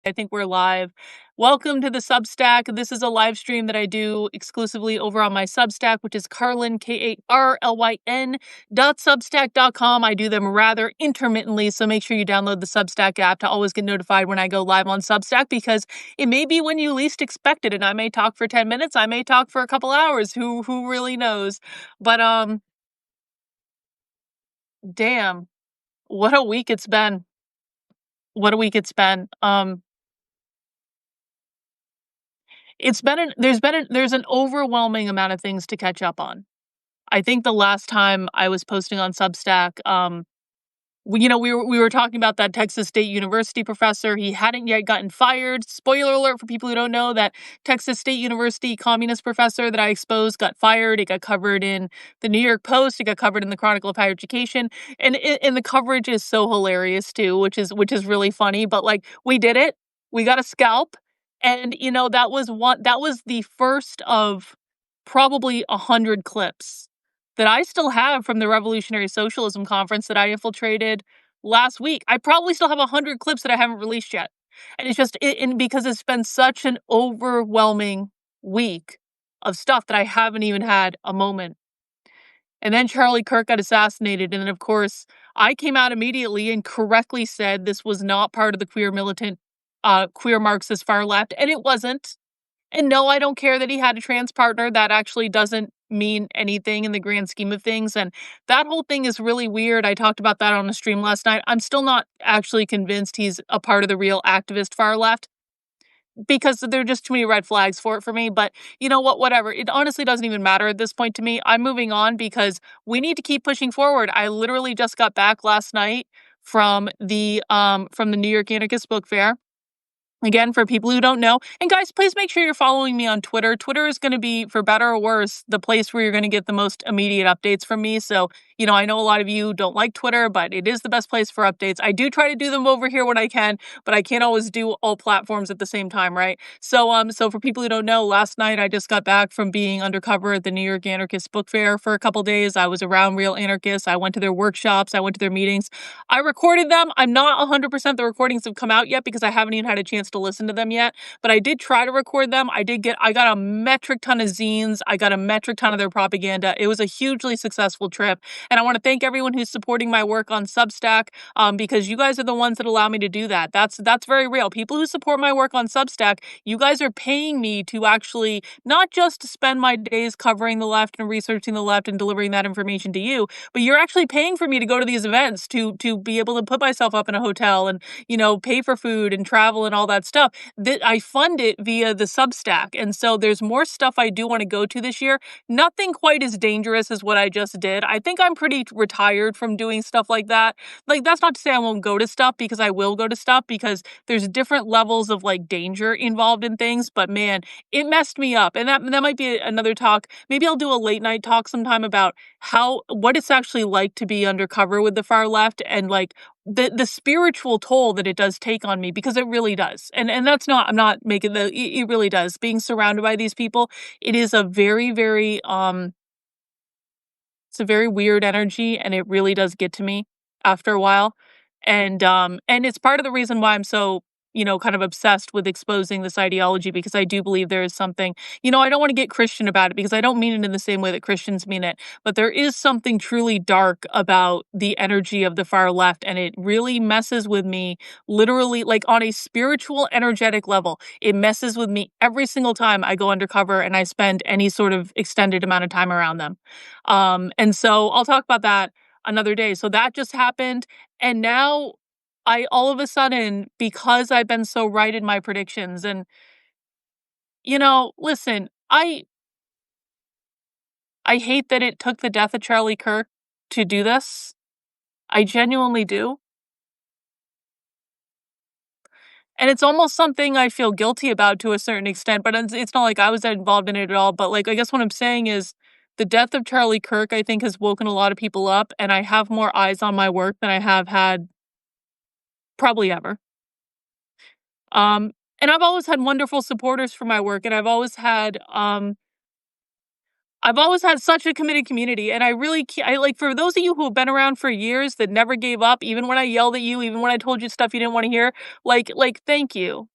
I think we're live. Welcome to the Substack. This is a live stream that I do exclusively over on my Substack, which is Karlyn, Karlyn .substack.com. I do them rather intermittently, so make sure you download the Substack app to always get notified when I go live on Substack, because it may be when you least expect it, and I may talk for 10 minutes, I may talk for a couple hours. Who really knows? But damn, what a week it's been. What a week it's been. There's an overwhelming amount of things to catch up on. I think the last time I was posting on Substack, we were talking about that Texas State University professor. He hadn't yet gotten fired. Spoiler alert for people who don't know, that Texas State University communist professor that I exposed got fired. It got covered in the New York Post. It got covered in the Chronicle of Higher Education, and the coverage is so hilarious too, which is really funny. But like, we did it. We got a scalp, and that was the first of probably 100 clips that I still have from the Revolutionary Socialism Conference that I infiltrated last week. I probably still have 100 clips that I haven't released yet. And it's just, and because it's been such an overwhelming week of stuff that I haven't even had a moment. And then Charlie Kirk got assassinated. And then, of course, I came out immediately and correctly said this was not part of the queer Marxist far left. And it wasn't. And no, I don't care that he had a trans partner. That actually doesn't mean anything in the grand scheme of things. And that whole thing is really weird. I talked about that on a stream last night. I'm still not actually convinced he's a part of the real activist far left, because there are just too many red flags for it for me. But you know what? Whatever. It honestly doesn't even matter at this point to me. I'm moving on because we need to keep pushing forward. I literally just got back last night from the New York Anarchist Book Fair. Again, for people who don't know, and guys, please make sure you're following me on Twitter. Twitter is going to be, for better or worse, the place where you're going to get the most immediate updates from me. So, I know a lot of you don't like Twitter, but it is the best place for updates. I do try to do them over here when I can, but I can't always do all platforms at the same time, right? So for people who don't know, last night I just got back from being undercover at the New York Anarchist Book Fair for a couple days. I was around real anarchists. I went to their workshops. I went to their meetings. I recorded them. I'm not 100% the recordings have come out yet because I haven't even had a chance to listen to them yet, but I did try to record them. I got a metric ton of zines. I got a metric ton of their propaganda. It was a hugely successful trip. And I want to thank everyone who's supporting my work on Substack, because you guys are the ones that allow me to do that. That's very real. People who support my work on Substack, you guys are paying me to actually not just spend my days covering the left and researching the left and delivering that information to you, but you're actually paying for me to go to these events, to be able to put myself up in a hotel and, pay for food and travel and all that stuff. That I fund it via the Substack. And so there's more stuff I do want to go to this year. Nothing quite as dangerous as what I just did. I think I'm pretty retired from doing stuff like that. Like, that's not to say I won't go to stuff, because I will go to stuff, because there's different levels of like danger involved in things. But man, it messed me up. And that might be another talk. Maybe I'll do a late night talk sometime about what it's actually like to be undercover with the far left, and like the spiritual toll that it does take on me, because it really does. And that's not, I'm not making it really does. Being surrounded by these people, it is a very, very, it's a very weird energy, and it really does get to me after a while. And it's part of the reason why I'm so, kind of obsessed with exposing this ideology, because I do believe there is something, I don't want to get Christian about it, because I don't mean it in the same way that Christians mean it, but there is something truly dark about the energy of the far left, and it really messes with me, literally, like on a spiritual, energetic level. It messes with me every single time I go undercover and I spend any sort of extended amount of time around them. And so I'll talk about that another day. So that just happened. And now I all of a sudden, because I've been so right in my predictions, and listen, I hate that it took the death of Charlie Kirk to do this. I genuinely do. And it's almost something I feel guilty about to a certain extent, but it's not like I was involved in it at all. But like, I guess what I'm saying is, the death of Charlie Kirk, I think, has woken a lot of people up, and I have more eyes on my work than I have had probably ever. Um, and I've always had wonderful supporters for my work, and I've always had, I've always had such a committed community, and I really I like, for those of you who have been around for years that never gave up, even when I yelled at you, even when I told you stuff you didn't wanna hear, thank you.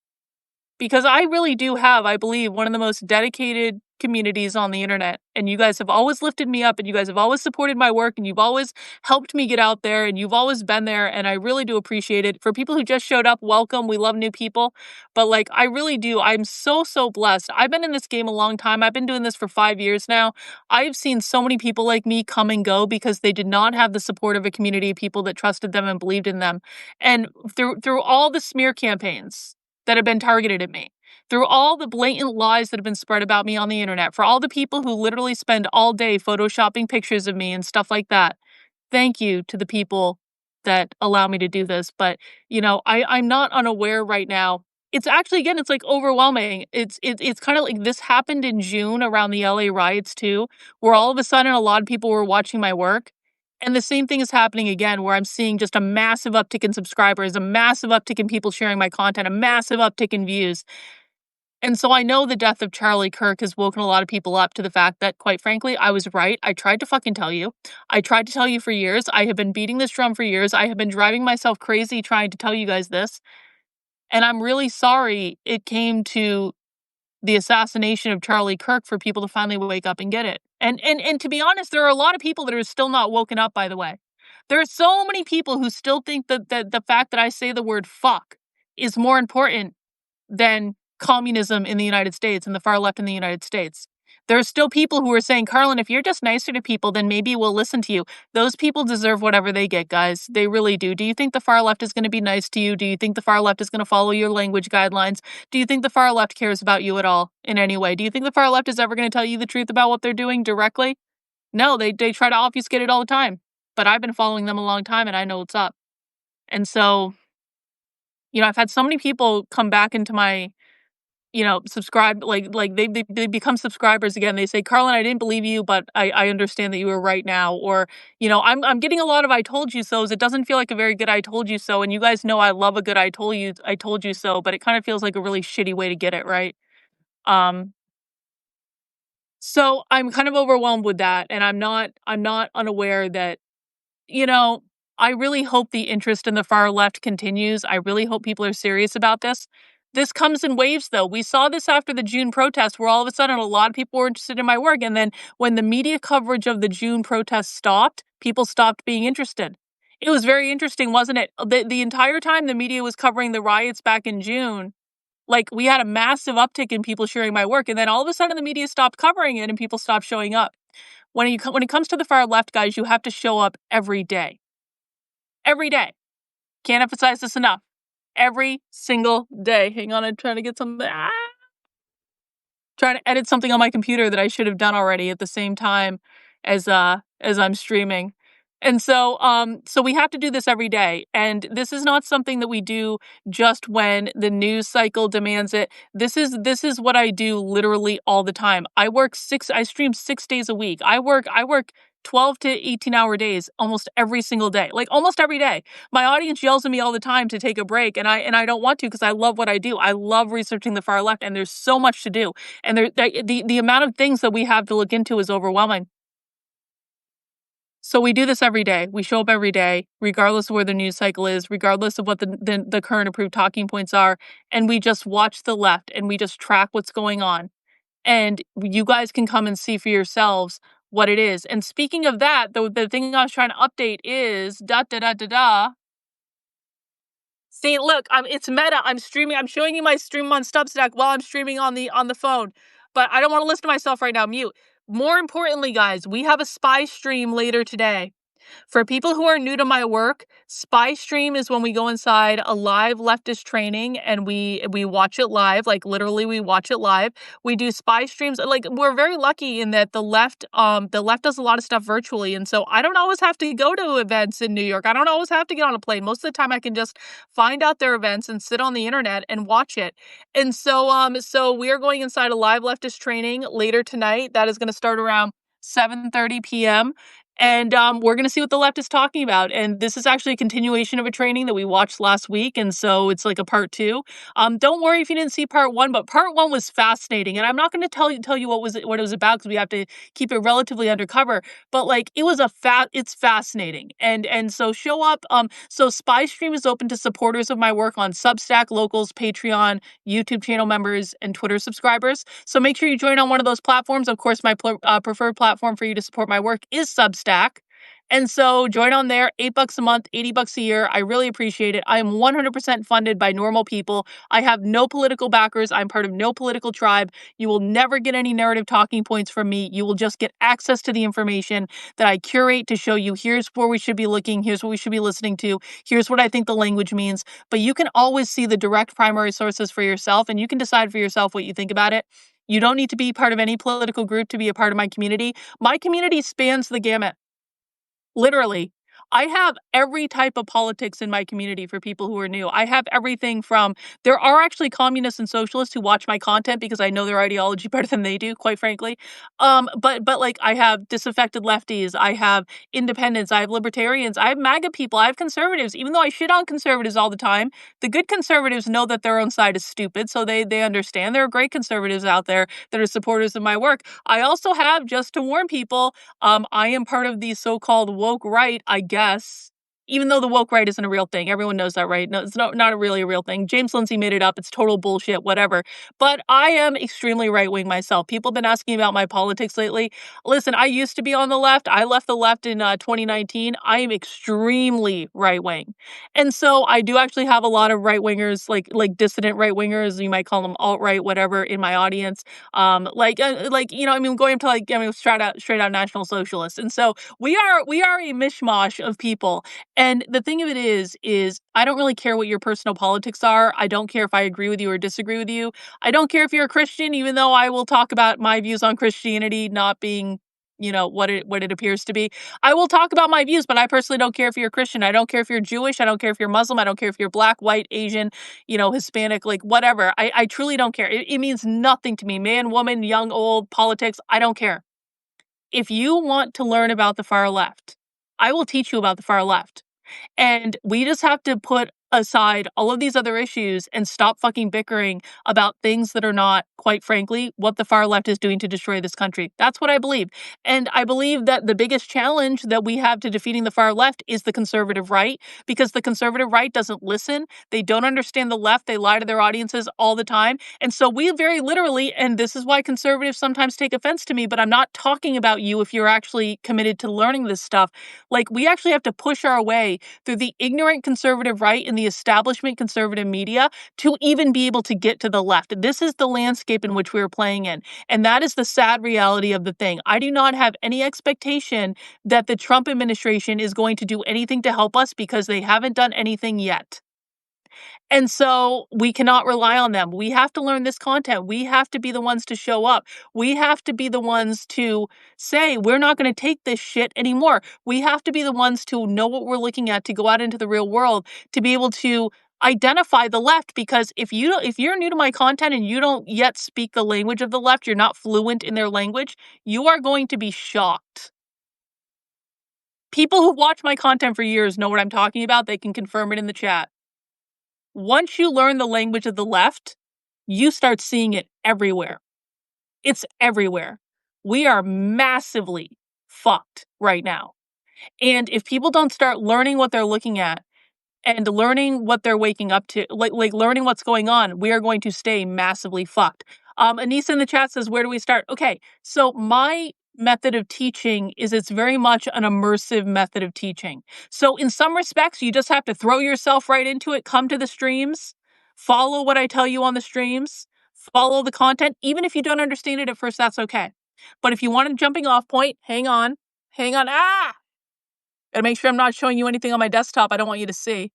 Because I really do have, I believe, one of the most dedicated communities on the internet, and you guys have always lifted me up, and you guys have always supported my work, and you've always helped me get out there, and you've always been there, and I really do appreciate it. For people who just showed up, welcome. We love new people. But I really do. I'm so, so blessed. I've been in this game a long time. I've been doing this for 5 years now. I've seen so many people like me come and go because they did not have the support of a community of people that trusted them and believed in them. And through all the smear campaigns that have been targeted at me, through all the blatant lies that have been spread about me on the internet, for all the people who literally spend all day photoshopping pictures of me and stuff like that. Thank you to the people that allow me to do this. But, I'm not unaware right now. It's actually, again, it's overwhelming. It's kind of like this happened in June around the LA riots too, where all of a sudden a lot of people were watching my work. And the same thing is happening again, where I'm seeing just a massive uptick in subscribers, a massive uptick in people sharing my content, a massive uptick in views. And so I know the death of Charlie Kirk has woken a lot of people up to the fact that, quite frankly, I was right. I tried to fucking tell you. I tried to tell you for years. I have been beating this drum for years. I have been driving myself crazy trying to tell you guys this. And I'm really sorry it came to the assassination of Charlie Kirk for people to finally wake up and get it. And to be honest, there are a lot of people that are still not woken up, by the way. There are so many people who still think that the fact that I say the word fuck is more important than communism in the United States and the far left in the United States. There are still people who are saying, Karlyn, if you're just nicer to people, then maybe we'll listen to you. Those people deserve whatever they get, guys. They really do. Do you think the far left is going to be nice to you? Do you think the far left is going to follow your language guidelines? Do you think the far left cares about you at all in any way? Do you think the far left is ever going to tell you the truth about what they're doing directly? No, they try to obfuscate it all the time. But I've been following them a long time and I know what's up. And so, I've had so many people come back into my subscribe, they become subscribers again. They say, Karlyn, I didn't believe you, but I understand that you were right now. Or, I'm getting a lot of I told you so's. It doesn't feel like a very good I told you so. And you guys know I love a good I told you so, but it kind of feels like a really shitty way to get it, right? Um, so I'm kind of overwhelmed with that. And I'm not unaware that you know, I really hope the interest in the far left continues. I really hope people are serious about this. This comes in waves, though. We saw this after the June protests, where all of a sudden a lot of people were interested in my work. And then when the media coverage of the June protests stopped, people stopped being interested. It was very interesting, wasn't it? The entire time the media was covering the riots back in June, we had a massive uptick in people sharing my work. And then all of a sudden the media stopped covering it and people stopped showing up. When it comes to the far left, guys, you have to show up every day. Every day. Can't emphasize this enough. Every single day. Hang on, I'm trying to get something. Trying to edit something on my computer that I should have done already at the same time as I'm streaming. And so we have to do this every day. And this is not something that we do just when the news cycle demands it. This is what I do literally all the time. I stream 6 days a week. I work 12 to 18-hour days almost every single day. Like almost every day. My audience yells at me all the time to take a break, and I don't want to because I love what I do. I love researching the far left, and there's so much to do. And the amount of things that we have to look into is overwhelming. So we do this every day. We show up every day, regardless of where the news cycle is, regardless of what the current approved talking points are, and we just watch the left and we just track what's going on. And you guys can come and see for yourselves what it is. And speaking of that, the thing I was trying to update is da da da da da. See, look, it's meta. I'm streaming. I'm showing you my stream on Substack while I'm streaming on the phone. But I don't want to listen to myself right now. Mute. More importantly, guys, we have a spy stream later today. For people who are new to my work, Spy Stream is when we go inside a live leftist training and we watch it live, like literally we watch it live. We do spy streams. Like we're very lucky in that the left does a lot of stuff virtually. And so I don't always have to go to events in New York. I don't always have to get on a plane. Most of the time I can just find out their events and sit on the internet and watch it. And so we are going inside a live leftist training later tonight. That is going to start around 7:30 p.m. And we're going to see what the left is talking about. And this is actually a continuation of a training that we watched last week. And so it's like a part two. Don't worry if you didn't see part one, but part one was fascinating. And I'm not going to tell you what it was about because we have to keep it relatively undercover. But like it was it's fascinating. And so show up. So Spy Stream is open to supporters of my work on Substack, Locals, Patreon, YouTube channel members, and Twitter subscribers. So make sure you join on one of those platforms. Of course, my preferred platform for you to support my work is Substack. And so join on there, $8 a month, $80 a year. I really appreciate it. I am 100% funded by normal people. I have no political backers. I'm part of no political tribe. You will never get any narrative talking points from me. You will just get access to the information that I curate to show you here's where we should be looking, here's what we should be listening to, here's what I think the language means. But you can always see the direct primary sources for yourself, and you can decide for yourself what you think about it. You don't need to be part of any political group to be a part of my community. My community spans the gamut. Literally. I have every type of politics in my community for people who are new. I have everything from there are actually communists and socialists who watch my content because I know their ideology better than they do, quite frankly. But like I have disaffected lefties, I have independents, I have libertarians, I have MAGA people, I have conservatives. Even though I shit on conservatives all the time, the good conservatives know that their own side is stupid, so they understand. There are great conservatives out there that are supporters of my work. I also have, just to warn people, I am part of the so-called woke right, I guess. Even though the woke right isn't a real thing. Everyone knows that, right? No, it's not really a real thing. James Lindsay made it up. It's total bullshit, whatever. But I am extremely right-wing myself. People have been asking about my politics lately. Listen, I used to be on the left. I left the left in 2019. I am extremely right-wing. And so I do actually have a lot of right-wingers, like dissident right-wingers, you might call them alt-right, whatever, in my audience. I mean, going up to straight out National Socialists. And so we are a mishmash of people. And the thing of it is I don't really care what your personal politics are. I don't care if I agree with you or disagree with you. I don't care if you're a Christian, even though I will talk about my views on Christianity not being, what it appears to be. I will talk about my views, but I personally don't care if you're a Christian. I don't care if you're Jewish. I don't care if you're Muslim. I don't care if you're black, white, Asian, Hispanic, like whatever. I truly don't care. It means nothing to me. Man, woman, young, old, politics. I don't care. If you want to learn about the far left, I will teach you about the far left. And we just have to put aside all of these other issues and stop fucking bickering about things that are not, quite frankly, what the far left is doing to destroy this country. That's what I believe. And I believe that the biggest challenge that we have to defeating the far left is the conservative right, because the conservative right doesn't listen. They don't understand the left. They lie to their audiences all the time. And so we very literally, and this is why conservatives sometimes take offense to me, but I'm not talking about you if you're actually committed to learning this stuff. Like, we actually have to push our way through the ignorant conservative right and the establishment conservative media to even be able to get to the left. This is the landscape in which we are playing in. And that is the sad reality of the thing. I do not have any expectation that the Trump administration is going to do anything to help us because they haven't done anything yet. And so we cannot rely on them. We have to learn this content. We have to be the ones to show up. We have to be the ones to say, we're not going to take this shit anymore. We have to be the ones to know what we're looking at, to go out into the real world, to be able to identify the left. Because if you're new to my content and you don't yet speak the language of the left, you're not fluent in their language, you are going to be shocked. People who've watched my content for years know what I'm talking about. They can confirm it in the chat. Once you learn the language of the left, you start seeing it everywhere. It's everywhere. We are massively fucked right now. And if people don't start learning what they're looking at and learning what they're waking up to, like learning what's going on, we are going to stay massively fucked. Anissa in the chat says, where do we start? Okay, so my method of teaching is it's very much an immersive method of teaching. So in some respects, you just have to throw yourself right into it, come to the streams, follow what I tell you on the streams, follow the content. Even if you don't understand it at first, that's okay. But if you want a jumping off point, hang on. Gotta make sure I'm not showing you anything on my desktop I don't want you to see.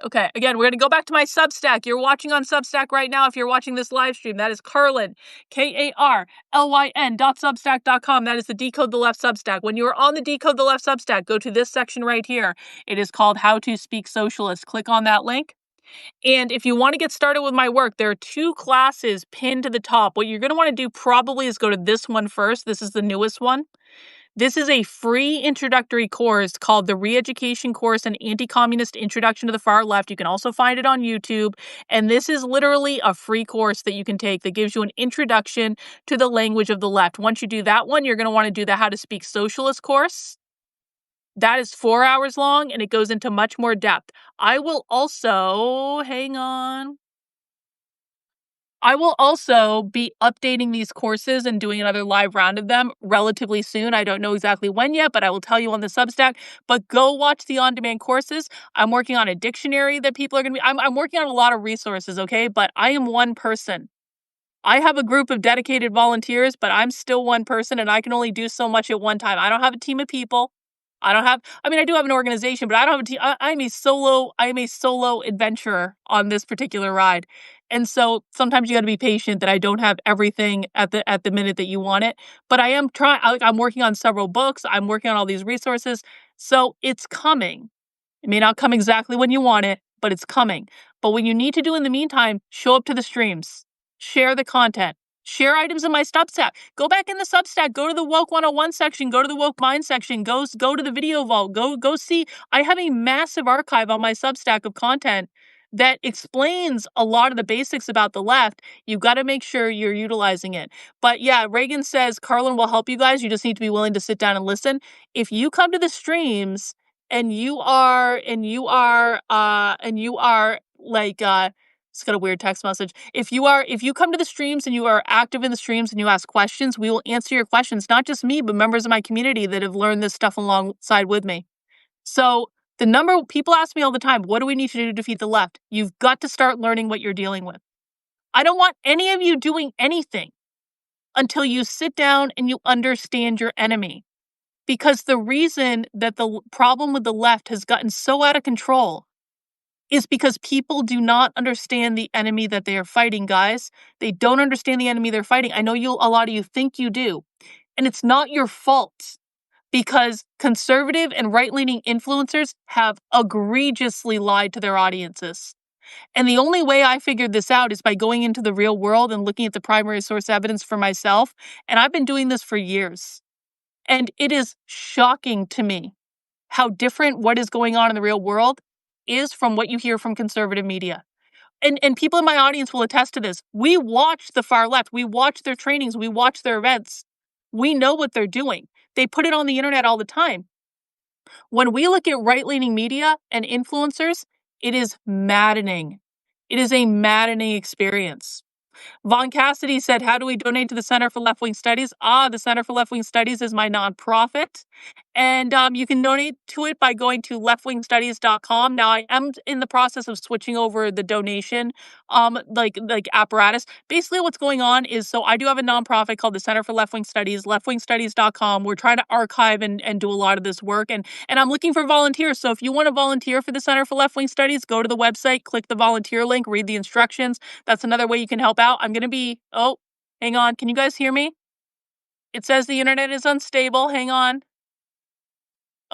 Okay, again, we're going to go back to my Substack. You're watching on Substack right now if you're watching this live stream. That is Karlyn, KARLYN.substack.com. That is the Decode the Left Substack. When you are on the Decode the Left Substack, go to this section right here. It is called How to Speak Socialist. Click on that link. And if you want to get started with my work, there are 2 classes pinned to the top. What you're going to want to do probably is go to this one first. This is the newest one. This is a free introductory course called the Re-Education Course and Anti-Communist Introduction to the Far Left. You can also find it on YouTube. And this is literally a free course that you can take that gives you an introduction to the language of the left. Once you do that one, you're going to want to do the How to Speak Socialist course. That is 4 hours long, and it goes into much more depth. I will also be updating these courses and doing another live round of them relatively soon. I don't know exactly when yet, but I will tell you on the Substack. But go watch the on-demand courses. I'm working on a dictionary that people are going to be... I'm working on a lot of resources, okay? But I am one person. I have a group of dedicated volunteers, but I'm still one person, and I can only do so much at one time. I don't have a team of people. I do have an organization, but I don't have a team. I am a solo adventurer on this particular ride. And so sometimes you got to be patient that I don't have everything at the minute that you want it. But I am trying, I'm working on several books. I'm working on all these resources. So it's coming. It may not come exactly when you want it, but it's coming. But what you need to do in the meantime, show up to the streams, share the content, share items in my Substack. Go back in the Substack, go to the Woke 101 section, go to the Woke Mind section, go to the video vault, go see. I have a massive archive on my Substack of content that explains a lot of the basics about the left. You've got to make sure you're utilizing it. But yeah, Reagan says Karlyn will help you guys. You just need to be willing to sit down and listen. If you come to the streams and you are like it's got a weird text message. If you come to the streams and you are active in the streams and you ask questions, we will answer your questions. Not just me, but members of my community that have learned this stuff alongside with me. So people ask me all the time, what do we need to do to defeat the left? You've got to start learning what you're dealing with. I don't want any of you doing anything until you sit down and you understand your enemy. Because the reason that the problem with the left has gotten so out of control is because people do not understand the enemy that they are fighting, guys. They don't understand the enemy they're fighting. I know a lot of you think you do. And it's not your fault, because conservative and right-leaning influencers have egregiously lied to their audiences. And the only way I figured this out is by going into the real world and looking at the primary source evidence for myself. And I've been doing this for years. And it is shocking to me how different what is going on in the real world is from what you hear from conservative media. And people in my audience will attest to this. We watch the far left. We watch their trainings. We watch their events. We know what they're doing. They put it on the internet all the time. When we look at right-leaning media and influencers, it is maddening. It is a maddening experience. Vaughn Cassidy said, how do we donate to the Center for Left-Wing Studies? The Center for Left-Wing Studies is my nonprofit. And you can donate to it by going to leftwingstudies.com. Now, I am in the process of switching over the donation like apparatus. Basically, what's going on is, so I do have a nonprofit called the Center for Left-Wing Studies, leftwingstudies.com. We're trying to archive and do a lot of this work. And I'm looking for volunteers. So if you want to volunteer for the Center for Left-Wing Studies, go to the website, click the volunteer link, read the instructions. That's another way you can help out. I'm going to be... Oh, hang on. Can you guys hear me? It says the internet is unstable. Hang on.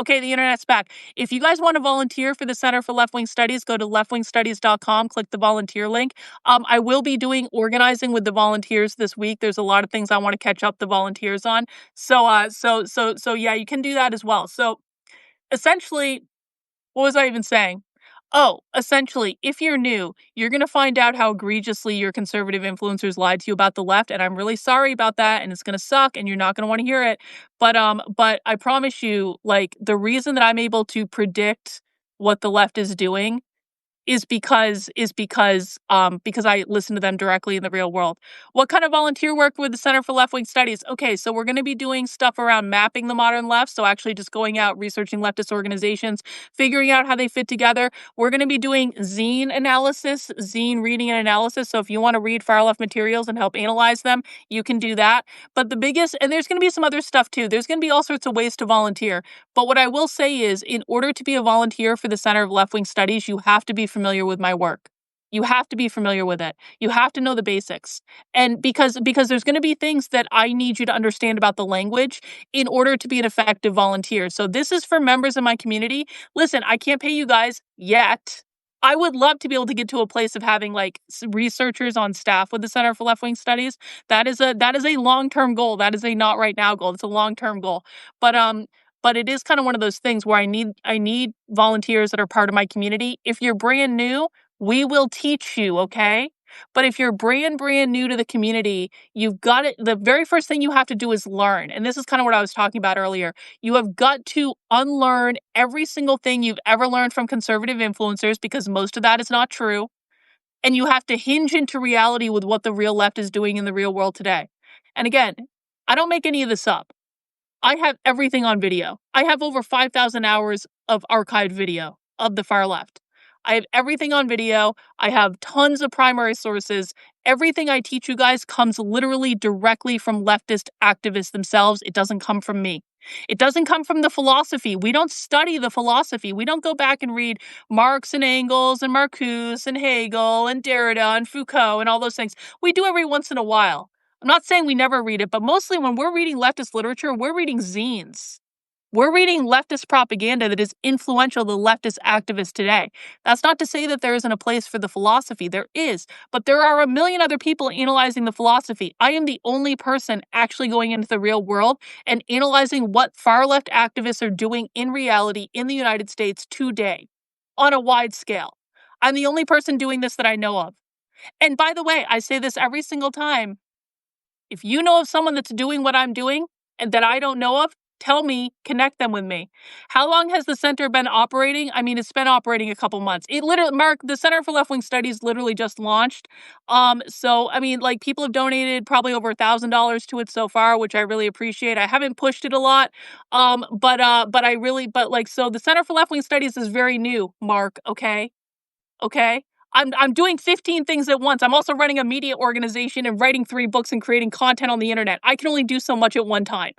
Okay, the internet's back. If you guys want to volunteer for the Center for Left-Wing Studies, go to leftwingstudies.com, click the volunteer link. I will be doing organizing with the volunteers this week. There's a lot of things I want to catch up the volunteers on. So yeah, you can do that as well. So essentially, what was I even saying? Essentially, if you're new, you're going to find out how egregiously your conservative influencers lied to you about the left, and I'm really sorry about that, and it's going to suck, and you're not going to want to hear it. But I promise you, like, the reason that I'm able to predict what the left is doing is because I listen to them directly in the real world. What kind of volunteer work with the Center for Left-Wing Studies? Okay, so we're going to be doing stuff around mapping the modern left, so actually just going out, researching leftist organizations, figuring out how they fit together. We're going to be doing zine analysis, zine reading and analysis, so if you want to read far left materials and help analyze them, you can do that. But the biggest, and there's going to be some other stuff too, there's going to be all sorts of ways to volunteer. But what I will say is, in order to be a volunteer for the Center of Left-Wing Studies, you have to be familiar with my work. You have to be familiar with it. You have to know the basics. And because there's going to be things that I need you to understand about the language in order to be an effective volunteer. So this is for members of my community. Listen, I can't pay you guys yet. I would love to be able to get to a place of having, like, researchers on staff with the Center for Left Wing Studies. That is a long-term goal. That is a not right now goal. It's a long-term goal. But, but it is kind of one of those things where I need volunteers that are part of my community. If you're brand new, we will teach you, okay? But if you're brand new to the community, you've got it. The very first thing you have to do is learn. And this is kind of what I was talking about earlier. You have got to unlearn every single thing you've ever learned from conservative influencers, because most of that is not true. And you have to hinge into reality with what the real left is doing in the real world today. And again, I don't make any of this up. I have everything on video. I have over 5,000 hours of archived video of the far left. I have everything on video. I have tons of primary sources. Everything I teach you guys comes literally directly from leftist activists themselves. It doesn't come from me. It doesn't come from the philosophy. We don't study the philosophy. We don't go back and read Marx and Engels and Marcuse and Hegel and Derrida and Foucault and all those things. We do every once in a while. I'm not saying we never read it, but mostly when we're reading leftist literature, we're reading zines. We're reading leftist propaganda that is influential to leftist activists today. That's not to say that there isn't a place for the philosophy. There is, but there are a million other people analyzing the philosophy. I am the only person actually going into the real world and analyzing what far left activists are doing in reality in the United States today on a wide scale. I'm the only person doing this that I know of. And by the way, I say this every single time. If you know of someone that's doing what I'm doing and that I don't know of, tell me, connect them with me. How long has the center been operating? I mean, it's been operating a couple months. It literally, Mark, the Center for Left Wing Studies literally just launched. So I mean, like, people have donated probably over $1,000 to it so far, which I really appreciate. I haven't pushed it a lot. So the Center for Left Wing Studies is very new, Mark, okay? Okay? I'm doing 15 things at once. I'm also running a media organization and writing 3 books and creating content on the internet. I can only do so much at one time.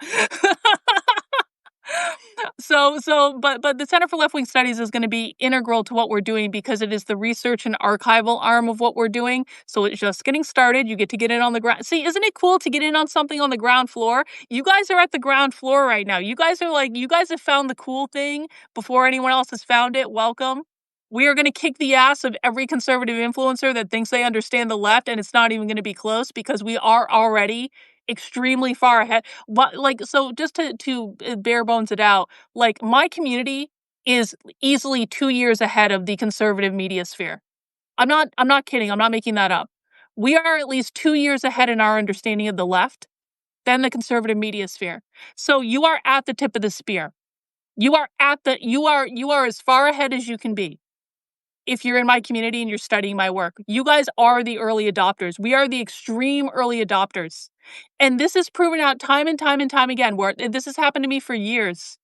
But the Center for Left Wing Studies is going to be integral to what we're doing because it is the research and archival arm of what we're doing. So it's just getting started. You get to get in on the ground. See, isn't it cool to get in on something on the ground floor? You guys are at the ground floor right now. You guys have found the cool thing before anyone else has found it. Welcome. We are going to kick the ass of every conservative influencer that thinks they understand the left, and it's not even going to be close because we are already extremely far ahead. But so just to bare bones it out, like, my community is easily 2 years ahead of the conservative media sphere. I'm not kidding. I'm not making that up. We are at least 2 years ahead in our understanding of the left than the conservative media sphere. So you are at the tip of the spear. You are as far ahead as you can be. If you're in my community and you're studying my work, you guys are the early adopters. We are the extreme early adopters. And this is proven out time and time and time again, where this has happened to me for years.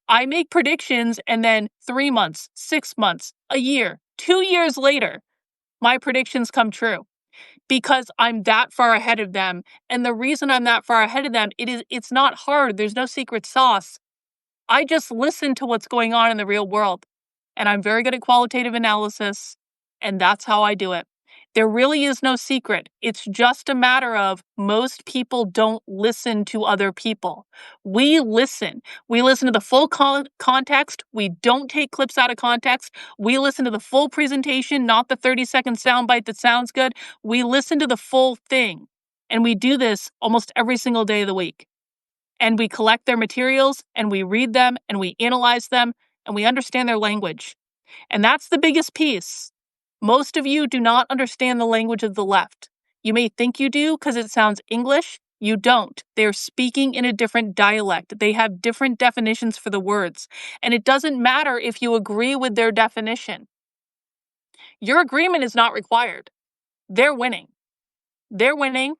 I make predictions, and then 3 months, 6 months, a year, 2 years later, my predictions come true because I'm that far ahead of them. And the reason I'm that far ahead of them, it's not hard. There's no secret sauce. I just listen to what's going on in the real world. And I'm very good at qualitative analysis, and that's how I do it. There really is no secret. It's just a matter of most people don't listen to other people. We listen. We listen to the full context. We don't take clips out of context. We listen to the full presentation, not the 30-second soundbite that sounds good. We listen to the full thing. And we do this almost every single day of the week. And we collect their materials, and we read them, and we analyze them, and we understand their language. And that's the biggest piece. Most of you do not understand the language of the left. You may think you do because it sounds English. You don't. They're speaking in a different dialect. They have different definitions for the words. And it doesn't matter if you agree with their definition. Your agreement is not required. They're winning. They're winning.